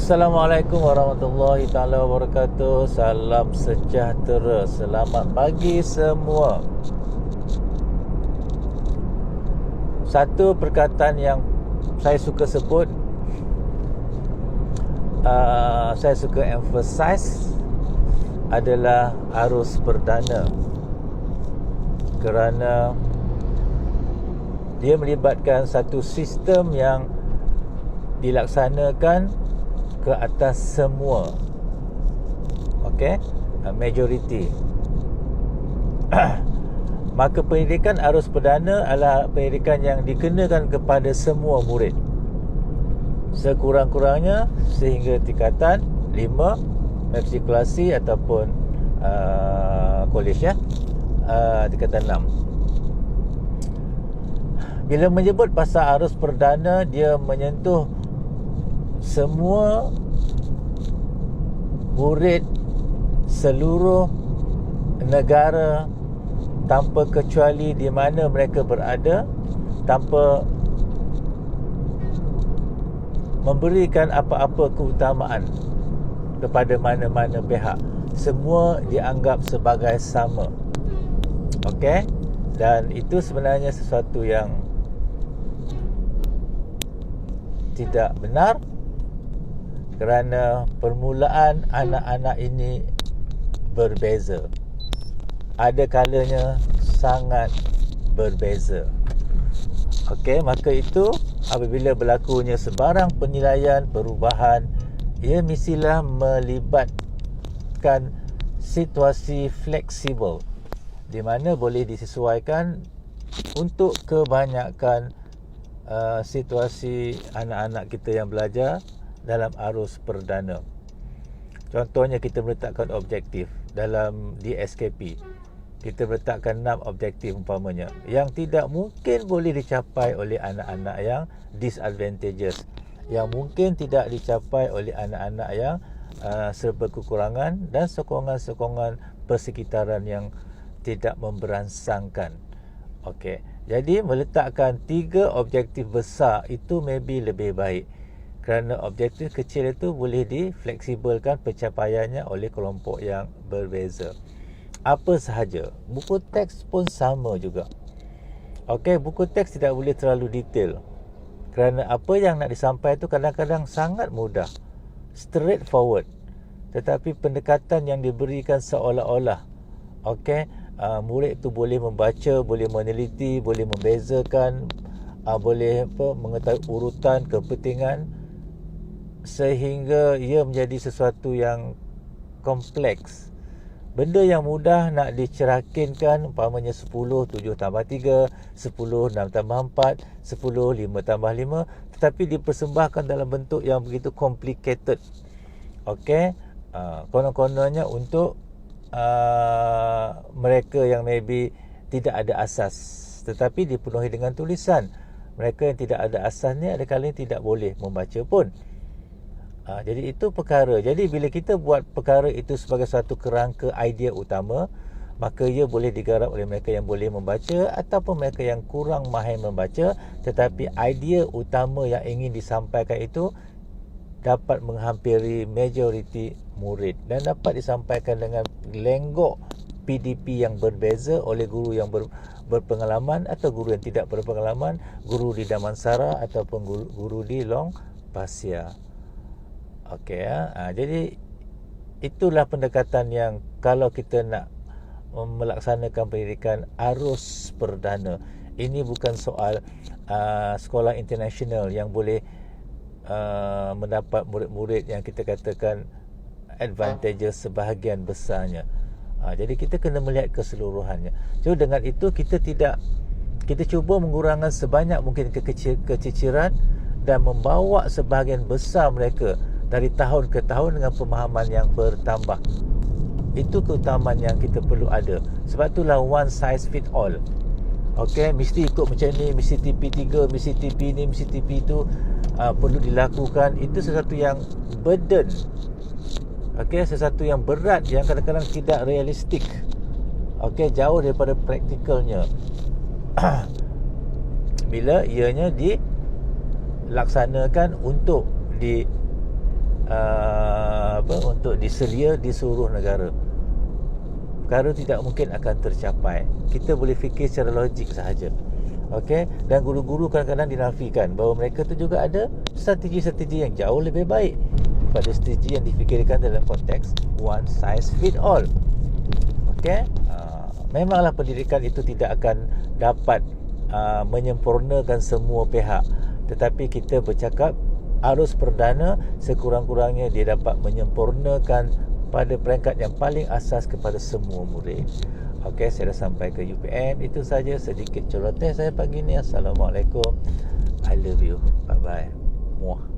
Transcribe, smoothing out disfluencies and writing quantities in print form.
Assalamualaikum warahmatullahi taala wabarakatuh. Salam sejahtera. Selamat pagi semua. Satu perkataan yang saya suka sebut, saya suka emphasize adalah arus perdana, kerana dia melibatkan satu sistem yang dilaksanakan ke atas semua. Okey, majority. Maka pendidikan arus perdana adalah pendidikan yang dikenakan kepada semua murid, sekurang-kurangnya sehingga tingkatan 5 matrikulasi ataupun college, tingkatan 6. Bila menyebut pasal arus perdana, dia menyentuh semua murid seluruh negara tanpa kecuali di mana mereka berada, tanpa memberikan apa-apa keutamaan kepada mana-mana pihak. Semua dianggap sebagai sama. Okey? Dan itu sebenarnya sesuatu yang tidak benar, kerana permulaan anak-anak ini berbeza. Ada kalanya sangat berbeza. Okey, maka itu apabila berlakunya sebarang penilaian, perubahan, ia mestilah melibatkan situasi fleksibel di mana boleh disesuaikan untuk kebanyakan situasi anak-anak kita yang belajar dalam arus perdana. Contohnya, kita meletakkan objektif dalam DSKP. Kita meletakkan 6 objektif umpamanya, yang tidak mungkin boleh dicapai oleh anak-anak yang disadvantageous, yang mungkin tidak dicapai oleh anak-anak yang serba kekurangan dan sokongan-sokongan persekitaran yang tidak memberansangkan. Okey, jadi meletakkan 3 objektif besar itu maybe lebih baik, kerana objektif kecil itu boleh difleksibelkan pencapaiannya oleh kelompok yang berbeza. Apa sahaja, buku teks pun sama juga. Okey, buku teks tidak boleh terlalu detail, kerana apa yang nak disampaikan itu kadang-kadang sangat mudah, straightforward, tetapi pendekatan yang diberikan seolah-olah murid itu boleh membaca, boleh meneliti, boleh membezakan, boleh mengetahui urutan kepentingan, sehingga ia menjadi sesuatu yang kompleks. Benda yang mudah nak dicerakinkan, umpamanya 10 7 tambah 3, 10 6 tambah 4, 10 5 tambah 5, tetapi dipersembahkan dalam bentuk yang begitu complicated. Okey, konon-kononnya untuk mereka yang maybe tidak ada asas, tetapi dipenuhi dengan tulisan. Mereka yang tidak ada asas ni ada kalanya tidak boleh membaca pun. Jadi itu perkara. Jadi bila kita buat perkara itu sebagai satu kerangka idea utama, maka ia boleh digarap oleh mereka yang boleh membaca ataupun mereka yang kurang mahir membaca, tetapi idea utama yang ingin disampaikan itu dapat menghampiri majoriti murid dan dapat disampaikan dengan lenggok PDP yang berbeza oleh guru yang berpengalaman atau guru yang tidak berpengalaman, guru di Damansara ataupun guru di Long Pasir. Okey, jadi itulah pendekatan yang kalau kita nak melaksanakan pendidikan arus perdana. Ini bukan soal sekolah international yang boleh mendapat murid-murid yang kita katakan advantages sebahagian besarnya. Jadi kita kena melihat keseluruhannya. So dengan itu kita cuba mengurangkan sebanyak mungkin keciciran dan membawa sebahagian besar mereka dari tahun ke tahun dengan pemahaman yang bertambah. Itu keutamaan yang kita perlu ada. Sebab itulah one size fit all. Okey, mesti ikut macam ni, mesti TP3, mesti TP ni, mesti TP tu, perlu dilakukan. Itu sesuatu yang burden. Okey, sesuatu yang berat, yang kadang-kadang tidak realistik. Okey, jauh daripada praktikalnya. Bila ianya dilaksanakan untuk untuk diselia di seluruh negara. Perkara tidak mungkin akan tercapai. Kita boleh fikir secara logik sahaja. Okey, dan guru-guru kadang-kadang dinafikan bahawa mereka tu juga ada strategi-strategi yang jauh lebih baik pada strategi yang difikirkan dalam konteks one size fit all. Okey, memanglah pendidikan itu tidak akan dapat menyempurnakan semua pihak, tetapi kita bercakap arus perdana sekurang-kurangnya dia dapat menyempurnakan pada peringkat yang paling asas kepada semua murid. Okey, saya dah sampai ke UPM. Itu saja sedikit celoteh saya pagi ni. Assalamualaikum. I love you. Bye bye. Muah.